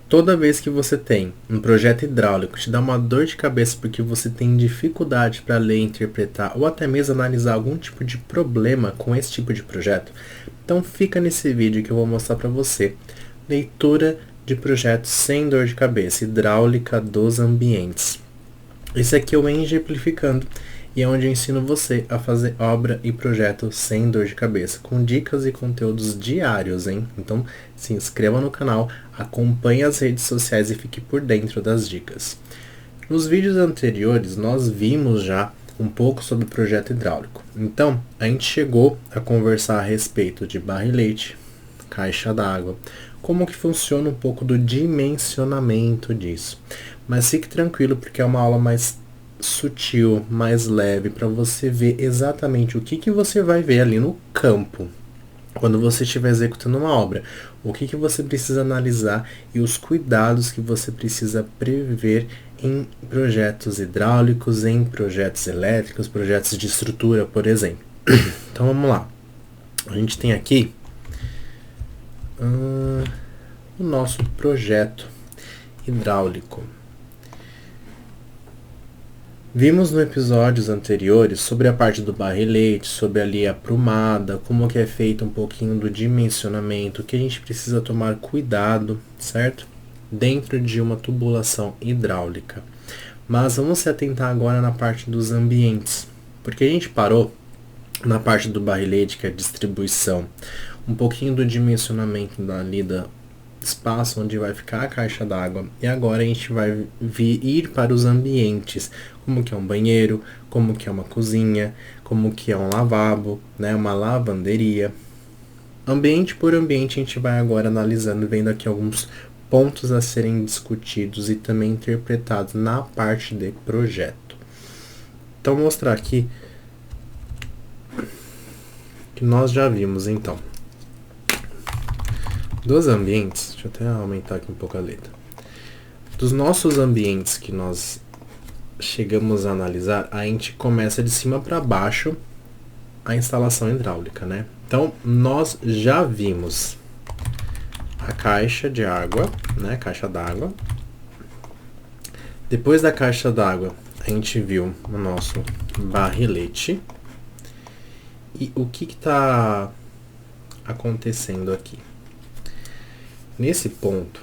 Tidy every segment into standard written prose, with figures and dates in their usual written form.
Toda vez que você tem um projeto hidráulico, te dá uma dor de cabeça porque você tem dificuldade para ler, interpretar ou até mesmo analisar algum tipo de problema com esse tipo de projeto, então fica nesse vídeo que eu vou mostrar para você leitura de projetos sem dor de cabeça, hidráulica dos ambientes. Esse aqui é o Exemplificando e é onde eu ensino você a fazer obra e projeto sem dor de cabeça, com dicas e conteúdos diários, hein? Então se inscreva no canal, acompanhe as redes sociais e fique por dentro das dicas. Nos vídeos anteriores nós vimos já um pouco sobre o projeto hidráulico. Então a gente chegou a conversar a respeito de barrilete, caixa d'água, como que funciona um pouco do dimensionamento disso. Mas fique tranquilo porque é uma aula mais sutil, mais leve, para você ver exatamente o que você vai ver ali no campo quando você estiver executando uma obra, o que você precisa analisar e os cuidados que você precisa prever em projetos hidráulicos, em projetos elétricos, projetos de estrutura, por exemplo. Então vamos lá. A gente tem aqui o nosso projeto hidráulico. Vimos nos episódios anteriores sobre a parte do barrilete, sobre ali a aprumada, como que é feito um pouquinho do dimensionamento, que a gente precisa tomar cuidado, certo? Dentro de uma tubulação hidráulica. Mas vamos se atentar agora na parte dos ambientes, porque a gente parou na parte do barrilete, que é a distribuição, um pouquinho do dimensionamento dali da espaço onde vai ficar a caixa d'água, e agora a gente vai ir para os ambientes, como que é um banheiro, como que é uma cozinha, como que é um lavabo, né, uma lavanderia. Ambiente por ambiente a gente vai agora analisando, vendo aqui alguns pontos a serem discutidos e também interpretados na parte de projeto. Então vou mostrar aqui que nós já vimos então dos ambientes, deixa eu até aumentar aqui um pouco a letra, dos nossos ambientes que nós chegamos a analisar, a gente começa de cima para baixo a instalação hidráulica, né? Então nós já vimos a caixa de água, né? Caixa d'água. Depois da caixa d'água a gente viu o nosso barrilete. E o que está acontecendo aqui? Nesse ponto,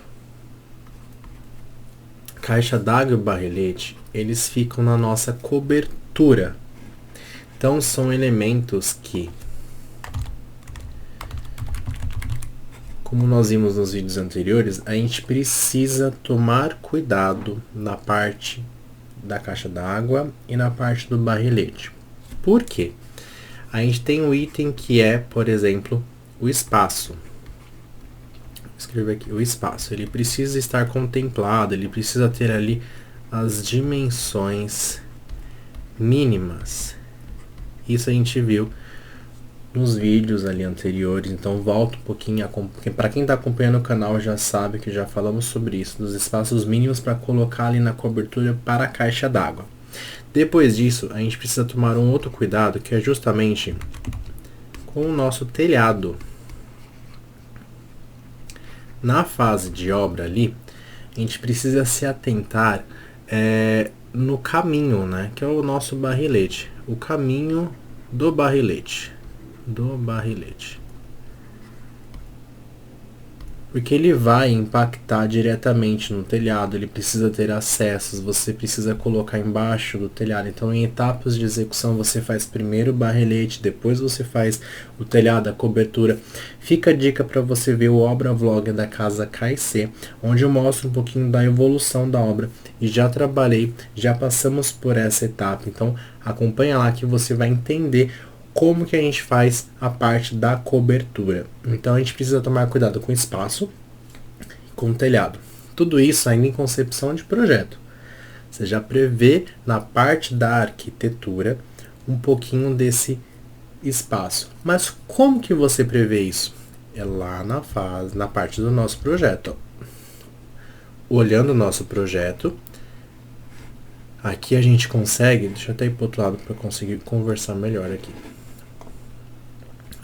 caixa d'água e barrilete, eles ficam na nossa cobertura. Então são elementos que, como nós vimos nos vídeos anteriores, a gente precisa tomar cuidado na parte da caixa d'água e na parte do barrilete. Por quê? A gente tem um item que é, por exemplo, o espaço. Escrever aqui, o espaço, ele precisa estar contemplado, ele precisa ter ali as dimensões mínimas. Isso a gente viu nos vídeos ali anteriores, então volta um pouquinho, para quem está acompanhando o canal já sabe que já falamos sobre isso, dos espaços mínimos para colocar ali na cobertura para a caixa d'água. Depois disso, a gente precisa tomar um outro cuidado, que é justamente com o nosso telhado. Na fase de obra ali, a gente precisa se atentar no caminho, né, que é o nosso barrilete. O caminho do barrilete. Porque ele vai impactar diretamente no telhado, ele precisa ter acessos, você precisa colocar embaixo do telhado. Então em etapas de execução você faz primeiro o barrilete, depois você faz o telhado, a cobertura. Fica a dica para você ver o obra vlog da casa KC, onde eu mostro um pouquinho da evolução da obra. E já trabalhei, já passamos por essa etapa, então acompanha lá que você vai entender como que a gente faz a parte da cobertura. Então a gente precisa tomar cuidado com o espaço, com o telhado. Tudo isso ainda em concepção de projeto. Você já prevê na parte da arquitetura um pouquinho desse espaço. Mas como que você prevê isso? É lá na parte do nosso projeto. Olhando o nosso projeto, aqui a gente consegue, deixa eu até ir para o outro lado para conseguir conversar melhor aqui.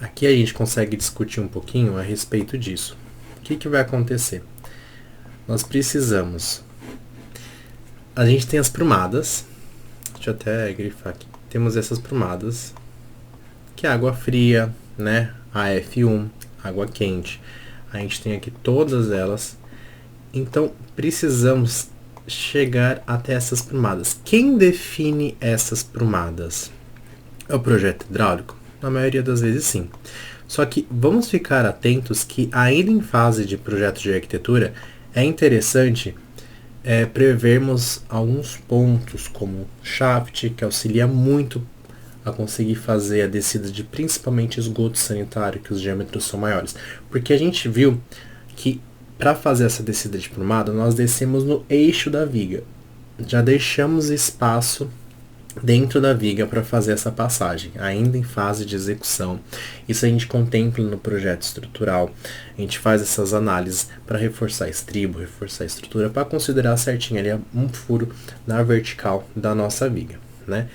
Aqui a gente consegue discutir um pouquinho a respeito disso. O que vai acontecer? nós precisamos... A gente tem as prumadas. Deixa eu até grifar aqui. Temos essas prumadas, que é água fria, né? A F1, água quente. A gente tem aqui todas elas. Então, precisamos chegar até essas prumadas. Quem define essas prumadas? É o projeto hidráulico? Na maioria das vezes, sim. Só que vamos ficar atentos que, ainda em fase de projeto de arquitetura, é interessante prevermos alguns pontos, como shaft, que auxilia muito a conseguir fazer a descida de principalmente esgoto sanitário, que os diâmetros são maiores. Porque a gente viu que para fazer essa descida de prumada, nós descemos no eixo da viga. Já deixamos espaço dentro da viga para fazer essa passagem, ainda em fase de execução. Isso a gente contempla no projeto estrutural. A gente faz essas análises para reforçar estribo, reforçar a estrutura, para considerar certinho ali um furo na vertical da nossa viga, né?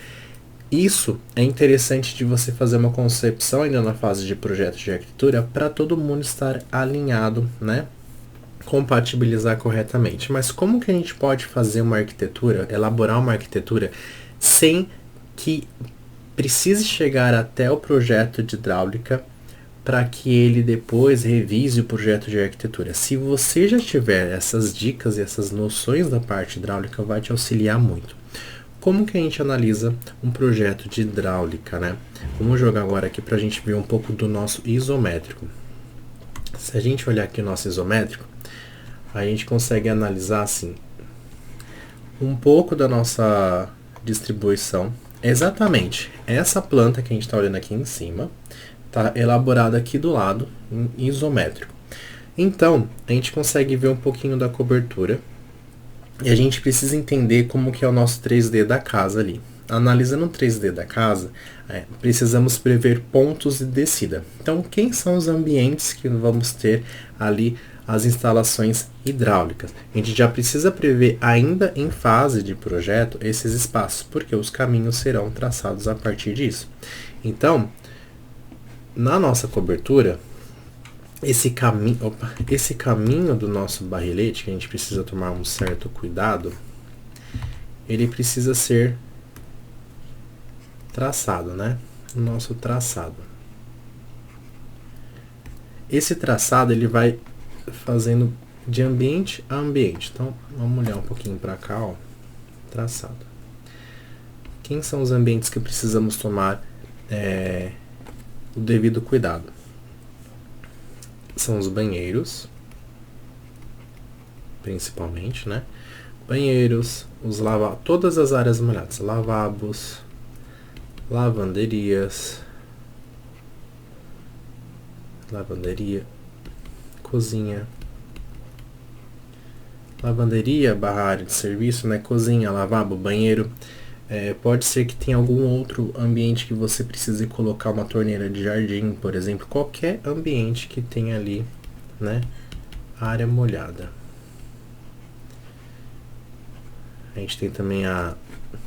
Isso é interessante de você fazer uma concepção ainda na fase de projeto de arquitetura para todo mundo estar alinhado, né? Compatibilizar corretamente. Mas como que a gente pode fazer uma arquitetura, elaborar uma arquitetura sem que precise chegar até o projeto de hidráulica para que ele depois revise o projeto de arquitetura? Se você já tiver essas dicas e essas noções da parte hidráulica, vai te auxiliar muito. Como que a gente analisa um projeto de hidráulica, né? Vamos jogar agora aqui para a gente ver um pouco do nosso isométrico. Se a gente olhar aqui o nosso isométrico, a gente consegue analisar assim um pouco da nossa distribuição. Exatamente essa planta que a gente está olhando aqui em cima está elaborada aqui do lado em isométrico. Então a gente consegue ver um pouquinho da cobertura e a gente precisa entender como que é o nosso 3D da casa ali. Analisando o 3D da casa, precisamos prever pontos de descida. Então, quem são os ambientes que vamos ter ali as instalações hidráulicas? A gente já precisa prever, ainda em fase de projeto, esses espaços, porque os caminhos serão traçados a partir disso. Então, na nossa cobertura, esse caminho do nosso barrilete, que a gente precisa tomar um certo cuidado, ele precisa ser traçado, né? O nosso traçado. Esse traçado ele vai fazendo de ambiente a ambiente. Então, vamos olhar um pouquinho para cá, ó. Traçado. Quem são os ambientes que precisamos tomar o devido cuidado? São os banheiros, principalmente, né? Banheiros, todas as áreas molhadas, lavabos, lavanderia, cozinha, barra área de serviço, né? Cozinha, lavabo, banheiro. Pode ser que tenha algum outro ambiente que você precise colocar uma torneira de jardim, por exemplo. Qualquer ambiente que tenha ali, né? Área molhada. A gente tem também a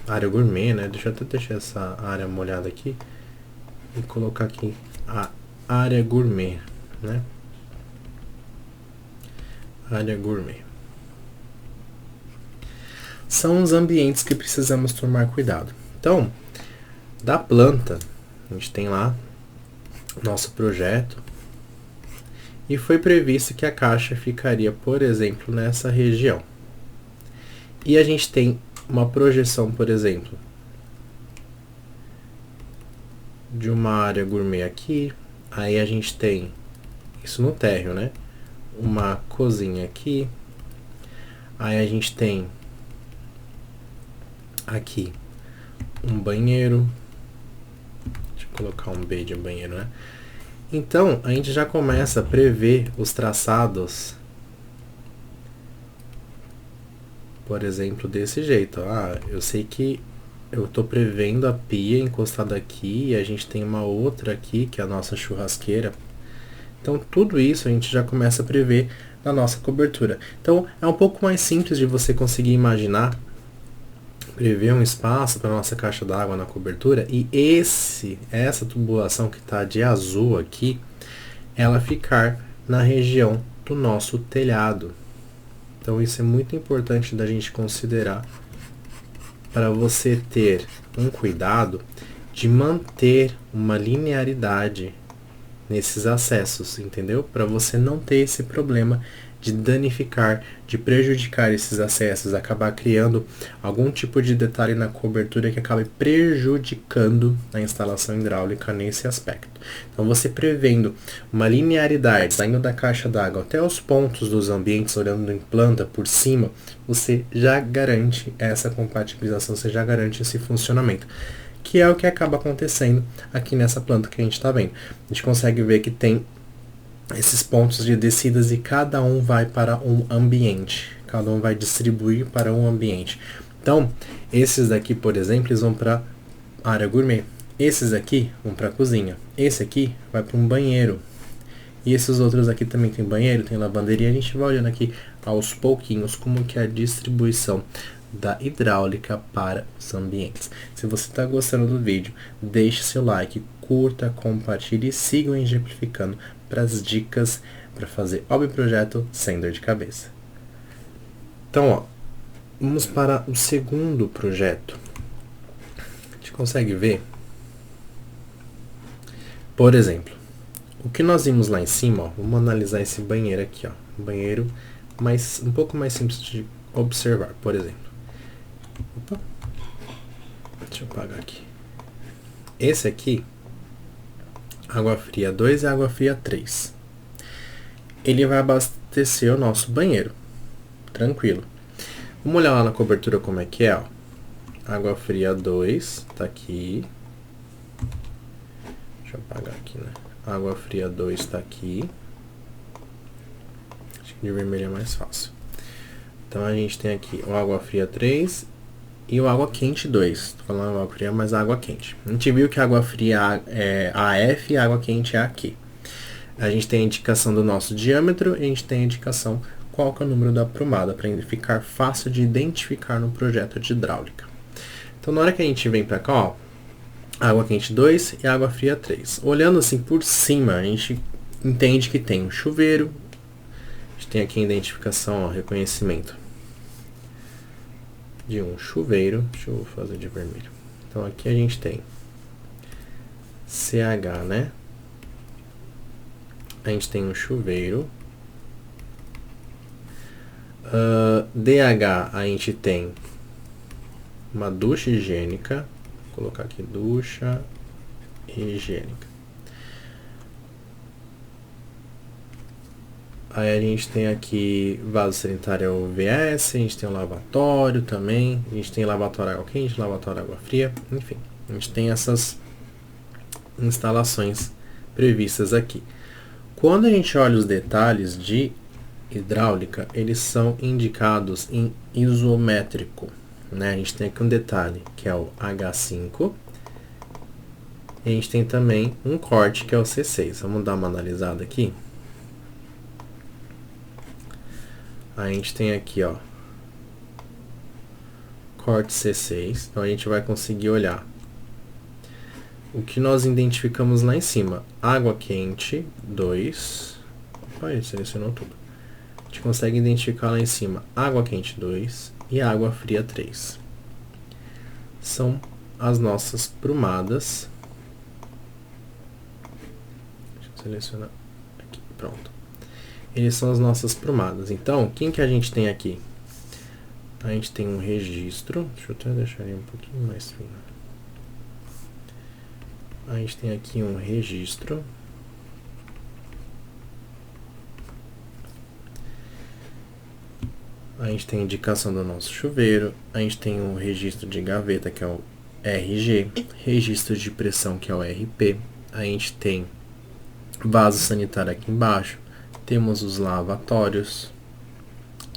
área gourmet, né? Deixa eu até deixar essa área molhada aqui e colocar aqui a área gourmet, né? Área gourmet. São os ambientes que precisamos tomar cuidado. Então, da planta, a gente tem lá nosso projeto e foi previsto que a caixa ficaria, por exemplo, nessa região. E a gente tem uma projeção, por exemplo, de uma área gourmet aqui. Aí a gente tem isso no térreo, né? Uma cozinha aqui. Aí a gente tem aqui um banheiro. Deixa eu colocar um B de banheiro, né? Então, a gente já começa a prever os traçados, por exemplo, desse jeito. Eu sei que eu estou prevendo a pia encostada aqui e a gente tem uma outra aqui, que é a nossa churrasqueira. Então, tudo isso a gente já começa a prever na nossa cobertura. Então, é um pouco mais simples de você conseguir imaginar, prever um espaço para nossa caixa d'água na cobertura e essa tubulação que está de azul aqui, ela ficar na região do nosso telhado. Então isso é muito importante da gente considerar para você ter um cuidado de manter uma linearidade nesses acessos, entendeu? Para você não ter esse problema de danificar, de prejudicar esses acessos, acabar criando algum tipo de detalhe na cobertura que acabe prejudicando a instalação hidráulica nesse aspecto. Então você prevendo uma linearidade, saindo da caixa d'água até os pontos dos ambientes, olhando em planta por cima, você já garante essa compatibilização, você já garante esse funcionamento, que é o que acaba acontecendo aqui nessa planta que a gente está vendo. A gente consegue ver que tem esses pontos de descidas e cada um vai para um ambiente, cada um vai distribuir para um ambiente. Então, esses daqui, por exemplo, eles vão para a área gourmet. Esses aqui vão para a cozinha. Esse aqui vai para um banheiro. E esses outros aqui também tem banheiro, tem lavanderia. A gente vai olhando aqui aos pouquinhos como que é a distribuição da hidráulica para os ambientes. Se você está gostando do vídeo, deixe seu like, curta, compartilhe e siga o Engemplificando para as dicas para fazer obra e projeto sem dor de cabeça. Então, ó, vamos para o segundo projeto. A gente consegue ver, por exemplo, o que nós vimos lá em cima, ó, vamos analisar esse banheiro aqui, ó, um banheiro um pouco mais simples de observar, por exemplo. Opa. Deixa eu apagar aqui. Esse aqui, água fria 2 e água fria 3. Ele vai abastecer o nosso banheiro. Tranquilo. Vamos olhar lá na cobertura como é que é, ó. Água fria 2, tá aqui. Deixa eu apagar aqui, né? Água fria 2 tá aqui. Acho que de vermelho é mais fácil. Então a gente tem aqui o água fria 3 e o água quente 2. Tô falando água fria, mas água quente. A gente viu que a água fria é AF e a água quente é AQ. A gente tem a indicação do nosso diâmetro e a gente tem a indicação qual que é o número da aprumada, para ficar fácil de identificar no projeto de hidráulica. Então na hora que a gente vem para cá, ó, água quente 2 e água fria 3. Olhando assim por cima, a gente entende que tem um chuveiro. A gente tem aqui a identificação, ó, reconhecimento de um chuveiro. Deixa eu fazer de vermelho. Então aqui a gente tem CH, né? A gente tem um chuveiro. DH, a gente tem uma ducha higiênica. Vou colocar aqui ducha higiênica. Aí a gente tem aqui vaso sanitário UVS, a gente tem um lavatório também, a gente tem lavatório água quente, lavatório água fria, enfim, a gente tem essas instalações previstas aqui. Quando a gente olha os detalhes de hidráulica, eles são indicados em isométrico, né? A gente tem aqui um detalhe que é o H5, e a gente tem também um corte que é o C6. Vamos dar uma analisada aqui. A gente tem aqui, ó, corte C6, então a gente vai conseguir olhar o que nós identificamos lá em cima. Água quente 2, opa, ele selecionou tudo. A gente consegue identificar lá em cima água quente 2 e água fria 3. São as nossas prumadas. Deixa eu selecionar aqui, pronto. Eles são as nossas prumadas. Então, quem que a gente tem aqui? A gente tem um registro. Deixa eu até deixar ele um pouquinho mais fino. A gente tem aqui um registro. A gente tem a indicação do nosso chuveiro. A gente tem um registro de gaveta, que é o RG. Registro de pressão, que é o RP. A gente tem vaso sanitário aqui embaixo. Temos os lavatórios.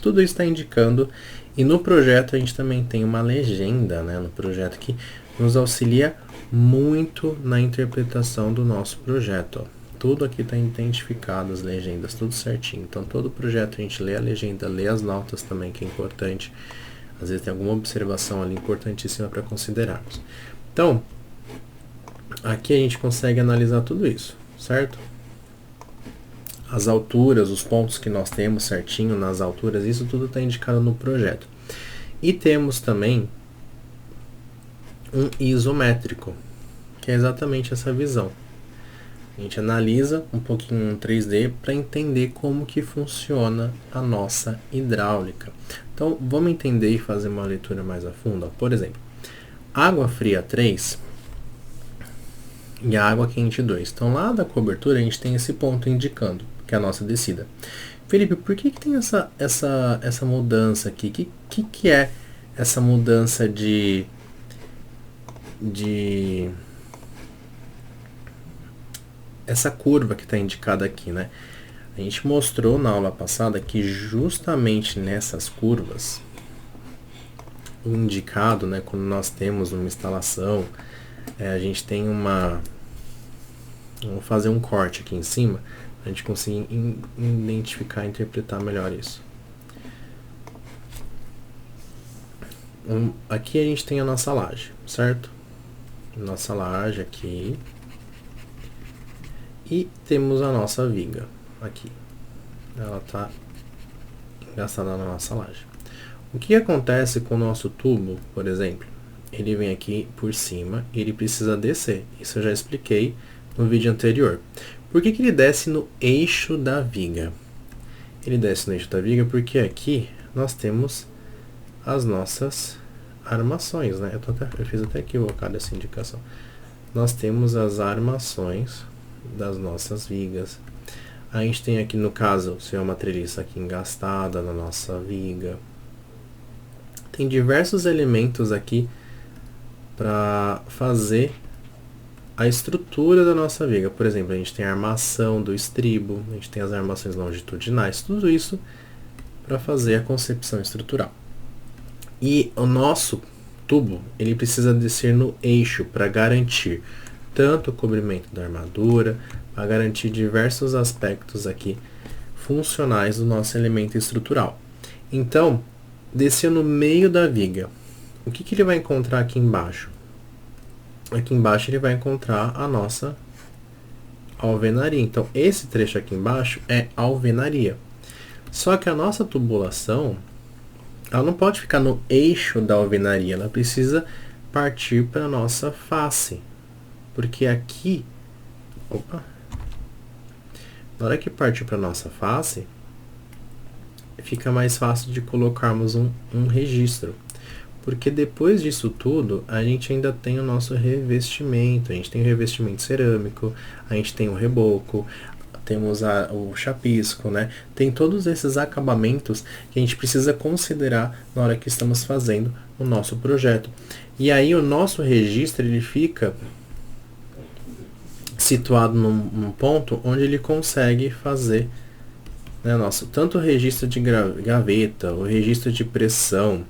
Tudo isso está indicando. E no projeto a gente também tem uma legenda, né, no projeto que nos auxilia muito na interpretação do nosso projeto. Ó. Tudo aqui está identificado, as legendas, tudo certinho. Então todo projeto a gente lê a legenda, lê as notas também, que é importante. Às vezes tem alguma observação ali importantíssima para considerarmos. Então, aqui a gente consegue analisar tudo isso, certo? as alturas, os pontos que nós temos certinho nas alturas, isso tudo está indicado no projeto. E temos também um isométrico, que é exatamente essa visão. A gente analisa um pouquinho no 3D para entender como que funciona a nossa hidráulica. Então, vamos entender e fazer uma leitura mais a fundo. Por exemplo, água fria 3 e água quente 2. Então, lá da cobertura, a gente tem esse ponto indicando que é a nossa descida. Felipe, por que tem essa mudança aqui? Que é essa mudança de essa curva que está indicada aqui, né? A gente mostrou na aula passada que justamente nessas curvas, o indicado, né, quando nós temos uma instalação, a gente tem uma... Vamos fazer um corte aqui em cima, a gente conseguir identificar e interpretar melhor isso. Aqui a gente tem a nossa laje, certo? Nossa laje aqui. E temos a nossa viga aqui. Ela está engastada na nossa laje. O que acontece com o nosso tubo, por exemplo? Ele vem aqui por cima e ele precisa descer. Isso eu já expliquei no vídeo anterior. Por que ele desce no eixo da viga? Ele desce no eixo da viga porque aqui nós temos as nossas armações, né? Eu fiz até equivocado essa indicação. Nós temos as armações das nossas vigas. A gente tem aqui, no caso, se é uma treliça aqui engastada na nossa viga. Tem diversos elementos aqui para fazer a estrutura da nossa viga. Por exemplo, a gente tem a armação do estribo, a gente tem as armações longitudinais, tudo isso para fazer a concepção estrutural. E o nosso tubo, ele precisa descer no eixo para garantir tanto o cobrimento da armadura, para garantir diversos aspectos aqui funcionais do nosso elemento estrutural. Então, descer no meio da viga, o que ele vai encontrar aqui embaixo? Aqui embaixo ele vai encontrar a nossa alvenaria. Então, esse trecho aqui embaixo é alvenaria. Só que a nossa tubulação, ela não pode ficar no eixo da alvenaria, ela precisa partir para a nossa face. Porque aqui, na hora que partir para a nossa face, fica mais fácil de colocarmos um registro. Porque depois disso tudo, a gente ainda tem o nosso revestimento. A gente tem o revestimento cerâmico, a gente tem o reboco, temos o chapisco, né? Tem todos esses acabamentos que a gente precisa considerar na hora que estamos fazendo o nosso projeto. E aí o nosso registro, ele fica situado num ponto onde ele consegue fazer, né, tanto o registro de gaveta, o registro de pressão,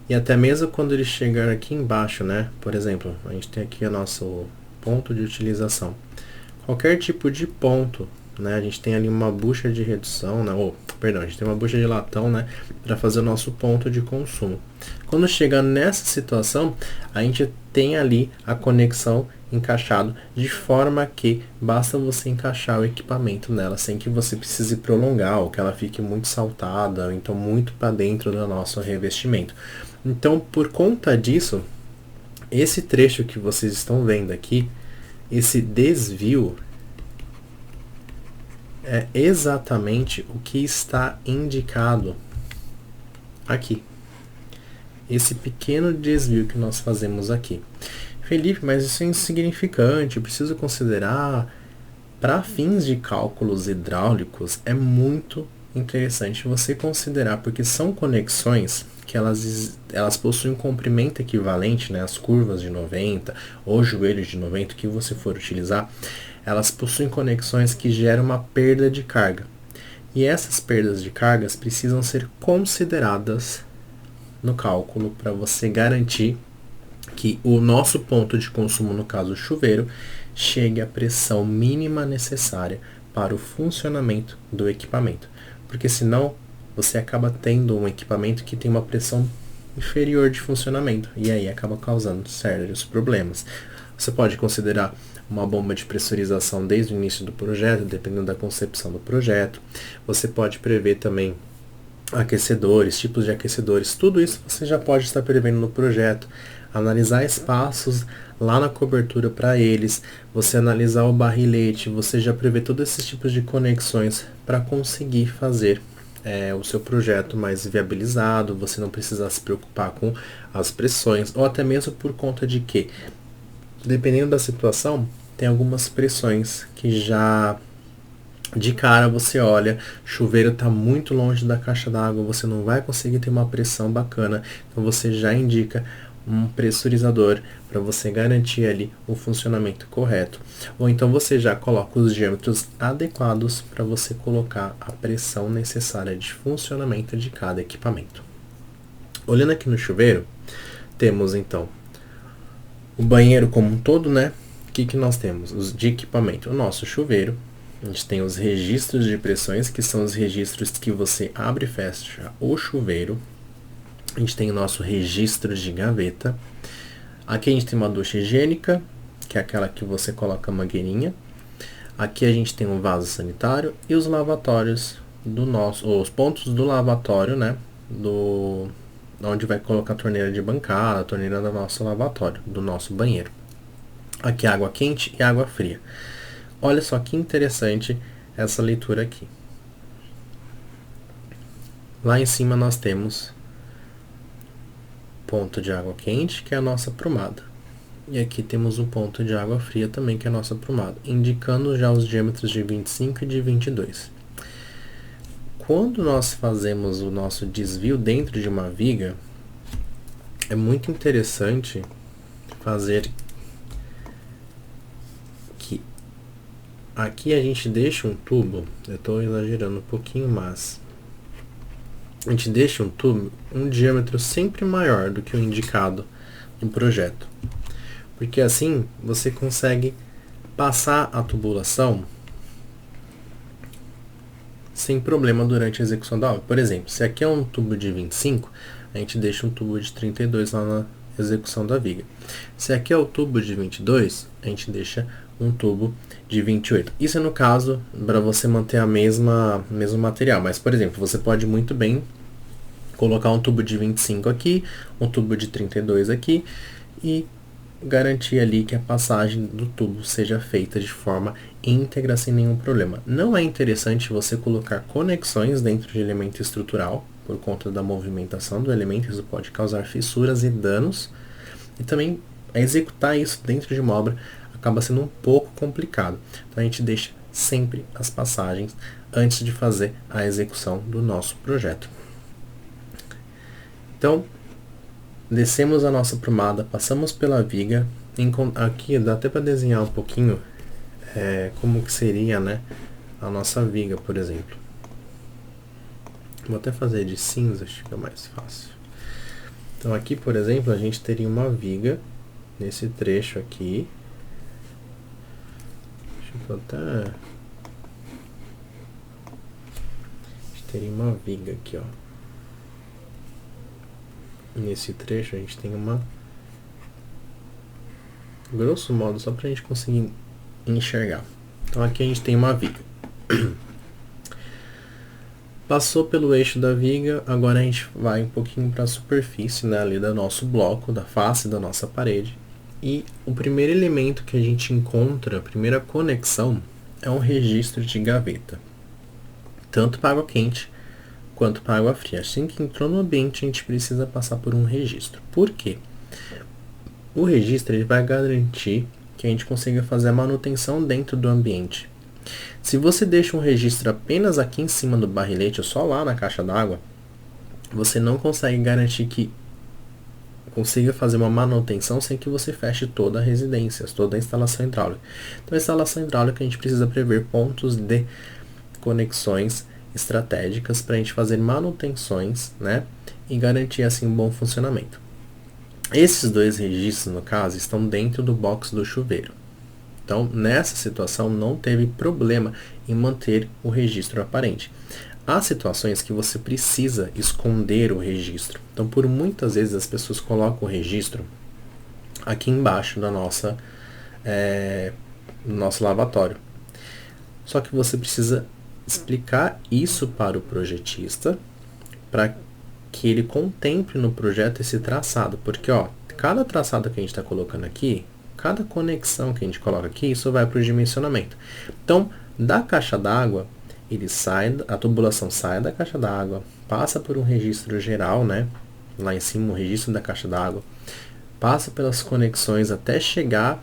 e até mesmo quando ele chegar aqui embaixo, né? Por exemplo, a gente tem aqui o nosso ponto de utilização. Qualquer tipo de ponto, né? A gente tem ali uma bucha de redução, né? A gente tem uma bucha de latão, né? Para fazer o nosso ponto de consumo. Quando chega nessa situação, a gente tem ali a conexão encaixado, de forma que basta você encaixar o equipamento nela, sem que você precise prolongar, ou que ela fique muito saltada, ou então muito para dentro do nosso revestimento. Então, por conta disso, esse trecho que vocês estão vendo aqui, esse desvio, é exatamente o que está indicado aqui. Esse pequeno desvio que nós fazemos aqui. Felipe, mas isso é insignificante, eu preciso considerar. Para fins de cálculos hidráulicos, é muito interessante você considerar, porque são conexões que elas possuem um comprimento equivalente, né, as curvas de 90 ou joelhos de 90 que você for utilizar, elas possuem conexões que geram uma perda de carga. E essas perdas de cargas precisam ser consideradas no cálculo para você garantir que o nosso ponto de consumo, no caso o chuveiro, chegue à pressão mínima necessária para o funcionamento do equipamento. Porque senão você acaba tendo um equipamento que tem uma pressão inferior de funcionamento e aí acaba causando sérios problemas. Você pode considerar uma bomba de pressurização desde o início do projeto, dependendo da concepção do projeto. Você pode prever também aquecedores, tipos de aquecedores, tudo isso você já pode estar prevendo no projeto. Analisar espaços lá na cobertura para eles, você analisar o barrilete, você já prevê todos esses tipos de conexões para conseguir fazer o seu projeto mais viabilizado, você não precisar se preocupar com as pressões, ou até mesmo por conta de que, dependendo da situação, tem algumas pressões que já de cara você olha, chuveiro está muito longe da caixa d'água, você não vai conseguir ter uma pressão bacana, então você já indica um pressurizador para você garantir ali o funcionamento correto. Ou então você já coloca os diâmetros adequados para você colocar a pressão necessária de funcionamento de cada equipamento. Olhando aqui no chuveiro, temos então o banheiro como um todo, né? O que nós temos? Os de equipamento, o nosso chuveiro. A gente tem os registros de pressões, que são os registros que você abre e fecha o chuveiro. A gente tem o nosso registro de gaveta. Aqui a gente tem uma ducha higiênica, que é aquela que você coloca a mangueirinha. Aqui a gente tem um vaso sanitário e os lavatórios do nosso, ou os pontos do lavatório, né? Onde vai colocar a torneira de bancada, a torneira do nosso lavatório, do nosso banheiro. Aqui água quente e água fria. Olha só que interessante essa leitura aqui. Lá em cima nós temos ponto de água quente, que é a nossa prumada. E aqui temos um ponto de água fria também, que é a nossa prumada, indicando já os diâmetros de 25 e de 22. Quando nós fazemos o nosso desvio dentro de uma viga, é muito interessante fazer que aqui a gente deixa um tubo, eu estou exagerando um pouquinho, mas a gente deixa um tubo, um diâmetro sempre maior do que o indicado no projeto. Porque assim você consegue passar a tubulação sem problema durante a execução da obra. Por exemplo, se aqui é um tubo de 25, a gente deixa um tubo de 32 lá na execução da viga. Se aqui é o tubo de 22, a gente deixa um tubo de 28. Isso é no caso para você manter a mesmo material, mas por exemplo, você pode muito bem colocar um tubo de 25 aqui, um tubo de 32 aqui e garantir ali que a passagem do tubo seja feita de forma íntegra sem nenhum problema. Não é interessante você colocar conexões dentro de elemento estrutural por conta da movimentação do elemento, isso pode causar fissuras e danos, e também executar isso dentro de uma obra acaba sendo um pouco complicado. Então a gente deixa sempre as passagens antes de fazer a execução do nosso projeto. Então, descemos a nossa prumada, passamos pela viga, aqui dá até para desenhar um pouquinho como que seria, né, a nossa viga, por exemplo. Vou até fazer de cinza, fica mais fácil. Então aqui, por exemplo, a gente teria uma viga nesse trecho aqui. Deixa eu até... A gente teria uma viga aqui, ó. Nesse trecho a gente tem uma, grosso modo, só pra gente conseguir enxergar. Então aqui a gente tem uma viga. Passou pelo eixo da viga, agora a gente vai um pouquinho para a superfície, né, ali do nosso bloco, da face da nossa parede. E o primeiro elemento que a gente encontra, a primeira conexão, é um registro de gaveta. Tanto para água quente quanto para água fria. Assim que entrou no ambiente, a gente precisa passar por um registro. Por quê? O registro ele vai garantir que a gente consiga fazer a manutenção dentro do ambiente. Se você deixa um registro apenas aqui em cima do barrilete ou só lá na caixa d'água, você não consegue garantir que consiga fazer uma manutenção sem que você feche toda a residência, toda a instalação hidráulica. Então, a instalação hidráulica a gente precisa prever pontos de conexões estratégicas para a gente fazer manutenções, né, e garantir assim um bom funcionamento. Esses dois registros, no caso, estão dentro do box do chuveiro. Então, nessa situação, não teve problema em manter o registro aparente. Há situações que você precisa esconder o registro. Então, por muitas vezes, as pessoas colocam o registro aqui embaixo da nossa no nosso lavatório. Só que você precisa explicar isso para o projetista, para que ele contemple no projeto esse traçado, porque ó, cada traçado que a gente está colocando aqui, cada conexão que a gente coloca aqui, isso vai para o dimensionamento. Então, da caixa d'água, ele sai, a tubulação sai da caixa d'água, passa por um registro geral, né? Lá em cima, o registro da caixa d'água, passa pelas conexões até chegar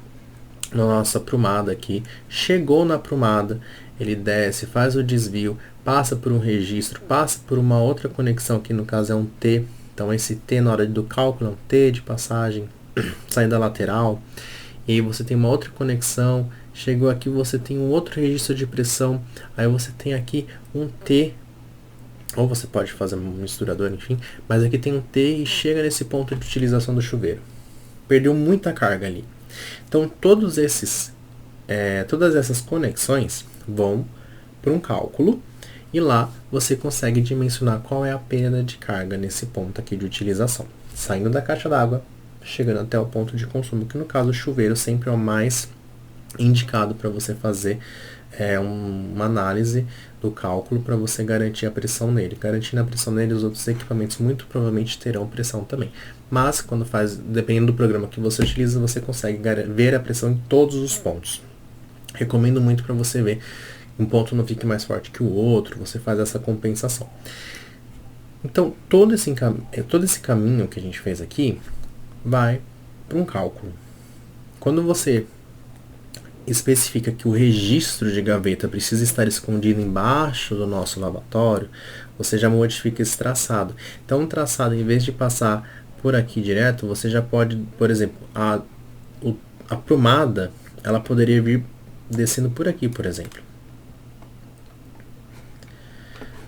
na nossa aprumada aqui. Chegou na aprumada, ele desce, faz o desvio, passa por um registro, passa por uma outra conexão, que no caso é um T. Então esse T na hora do cálculo é um T de passagem, saída lateral. E aí você tem uma outra conexão, chegou aqui, você tem um outro registro de pressão, aí você tem aqui um T, ou você pode fazer um misturador, enfim, mas aqui tem um T e chega nesse ponto de utilização do chuveiro. Perdeu muita carga ali. Então todas essas conexões vão para um cálculo e lá você consegue dimensionar qual é a perda de carga nesse ponto aqui de utilização, saindo da caixa d'água, chegando até o ponto de consumo, que no caso o chuveiro sempre é o mais indicado para você fazer uma análise do cálculo para você garantir a pressão nele. Garantindo a pressão nele, os outros equipamentos muito provavelmente terão pressão também. Mas, quando faz, dependendo do programa que você utiliza, você consegue ver a pressão em todos os pontos. Recomendo muito para você ver um ponto não fique mais forte que o outro, você faz essa compensação. Então, todo esse caminho que a gente fez aqui vai para um cálculo. Quando você especifica que o registro de gaveta precisa estar escondido embaixo do nosso lavatório, você já modifica esse traçado. Então, um traçado, em vez de passar por aqui direto, você já pode, por exemplo, a aprumada, ela poderia vir descendo por aqui, por exemplo.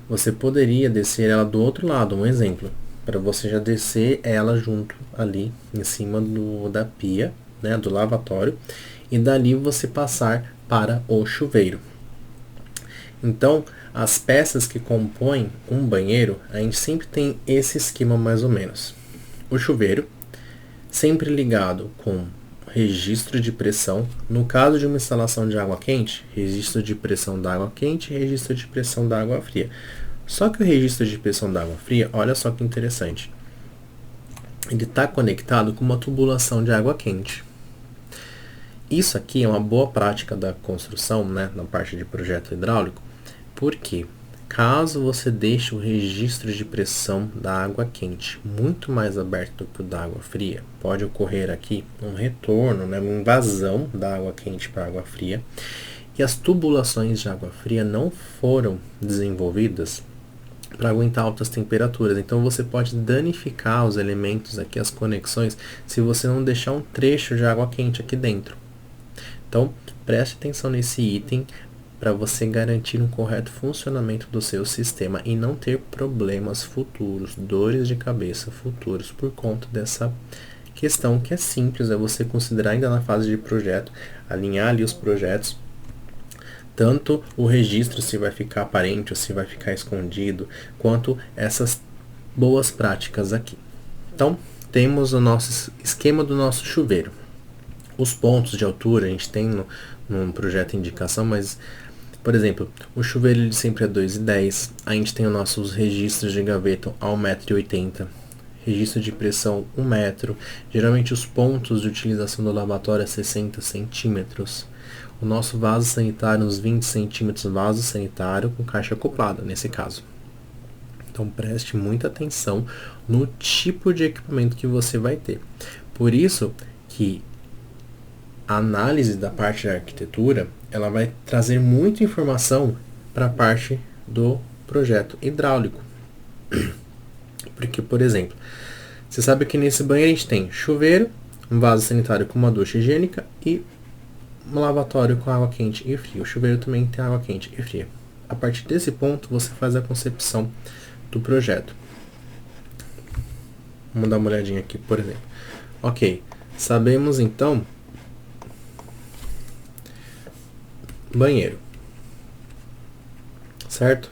Você poderia descer ela do outro lado, um exemplo, para você já descer ela junto ali em cima da pia, né, do lavatório, e dali você passar para o chuveiro. Então, as peças que compõem um banheiro, a gente sempre tem esse esquema mais ou menos. O chuveiro, sempre ligado com registro de pressão. No caso de uma instalação de água quente, registro de pressão da água quente e registro de pressão da água fria. Só que o registro de pressão da água fria, olha só que interessante, ele está conectado com uma tubulação de água quente. Isso aqui é uma boa prática da construção, né, na parte de projeto hidráulico, porque caso você deixe o registro de pressão da água quente muito mais aberto do que o da água fria, pode ocorrer aqui um retorno, né, uma invasão da água quente para a água fria, e as tubulações de água fria não foram desenvolvidas para aguentar altas temperaturas. Então você pode danificar os elementos aqui, as conexões, se você não deixar um trecho de água quente aqui dentro. Então preste atenção nesse item para você garantir um correto funcionamento do seu sistema e não ter problemas futuros, dores de cabeça futuros por conta dessa questão que é simples, é você considerar ainda na fase de projeto, alinhar ali os projetos, tanto o registro se vai ficar aparente ou se vai ficar escondido, quanto essas boas práticas aqui. Então, temos o nosso esquema do nosso chuveiro. Os pontos de altura a gente tem no projeto indicação, mas, por exemplo, o chuveiro ele sempre é 2,10. A gente tem os nossos registros de gaveta a 1,80 m. Registro de pressão 1 metro. Geralmente os pontos de utilização do lavatório é 60 centímetros. O nosso vaso sanitário, uns 20 centímetros, vaso sanitário com caixa acoplada, nesse caso. Então preste muita atenção no tipo de equipamento que você vai ter. Por isso que a análise da parte da arquitetura, ela vai trazer muita informação para a parte do projeto hidráulico. Porque, por exemplo, você sabe que nesse banheiro a gente tem chuveiro, um vaso sanitário com uma ducha higiênica e um lavatório com água quente e fria. O chuveiro também tem água quente e fria. A partir desse ponto, você faz a concepção do projeto. Vamos dar uma olhadinha aqui, por exemplo. Ok, sabemos então banheiro, certo?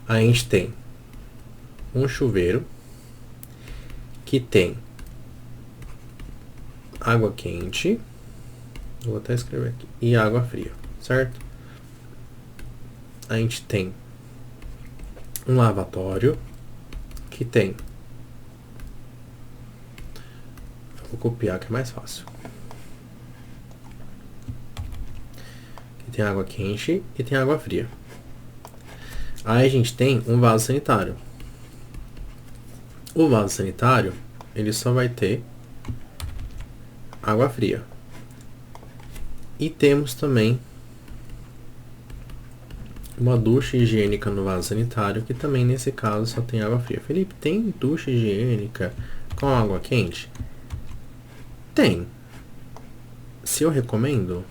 A gente tem um chuveiro que tem água quente vou até escrever aqui, e água fria, certo? A gente tem um lavatório que tem, vou copiar que é mais fácil, que tem água quente e tem água fria. Aí a gente tem um vaso sanitário. O vaso sanitário, ele só vai ter água fria. E temos também uma ducha higiênica no vaso sanitário, que também nesse caso só tem água fria. Felipe, tem ducha higiênica com água quente? Tem. Se eu recomendo?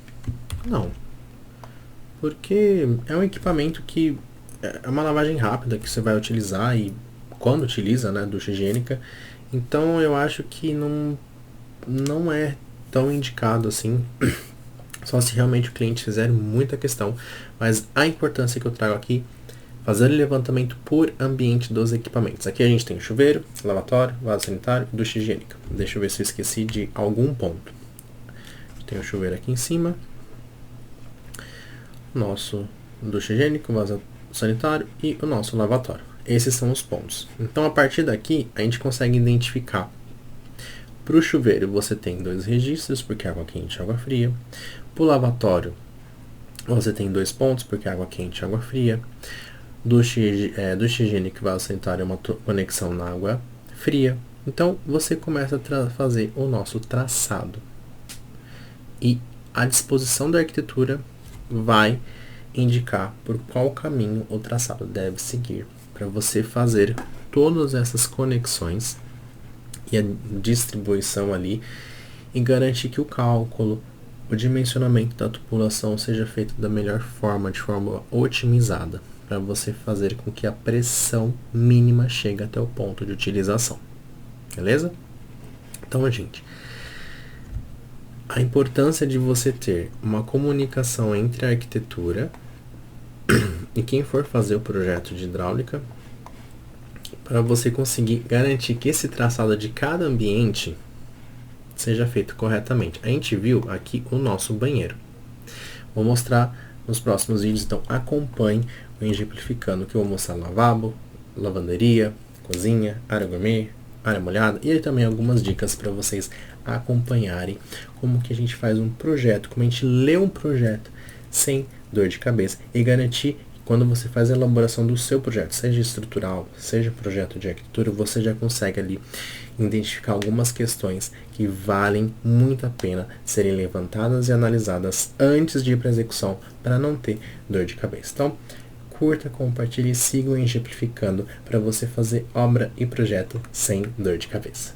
Não. Porque é um equipamento que é uma lavagem rápida que você vai utilizar e quando utiliza, né, ducha higiênica. Então eu acho que não é tão indicado assim, só se realmente o cliente fizer muita questão. Mas a importância que eu trago aqui, fazer o levantamento por ambiente dos equipamentos. Aqui a gente tem chuveiro, lavatório, vaso sanitário e ducha higiênica. Deixa eu ver se eu esqueci de algum ponto. Tem o chuveiro aqui em cima, nosso ducha higiênica, vaso sanitário e o nosso lavatório. Esses são os pontos. Então, a partir daqui, a gente consegue identificar. Para o chuveiro, você tem 2 registros, porque é água quente e água fria. Para o lavatório, você tem 2 pontos, porque é água quente e água fria. Ducha higiênica e vaso sanitário é uma conexão na água fria. Então, você começa a fazer o nosso traçado. E a disposição da arquitetura vai indicar por qual caminho o traçado deve seguir para você fazer todas essas conexões e a distribuição ali e garantir que o cálculo, o dimensionamento da tubulação seja feito da melhor forma, de forma otimizada, para você fazer com que a pressão mínima chegue até o ponto de utilização. Beleza? Então, gente, a importância de você ter uma comunicação entre a arquitetura e quem for fazer o projeto de hidráulica, para você conseguir garantir que esse traçado de cada ambiente seja feito corretamente. A gente viu aqui o nosso banheiro. Vou mostrar nos próximos vídeos, então acompanhe o Exemplificando, que eu vou mostrar lavabo, lavanderia, cozinha, área gourmet, área molhada, e aí também algumas dicas para vocês acompanharem como que a gente faz um projeto, como a gente lê um projeto sem dor de cabeça e garantir que quando você faz a elaboração do seu projeto, seja estrutural, seja projeto de arquitetura, você já consegue ali identificar algumas questões que valem muito a pena serem levantadas e analisadas antes de ir para a execução, para não ter dor de cabeça. Então, curta, compartilhe e siga o Exemplificando para você fazer obra e projeto sem dor de cabeça.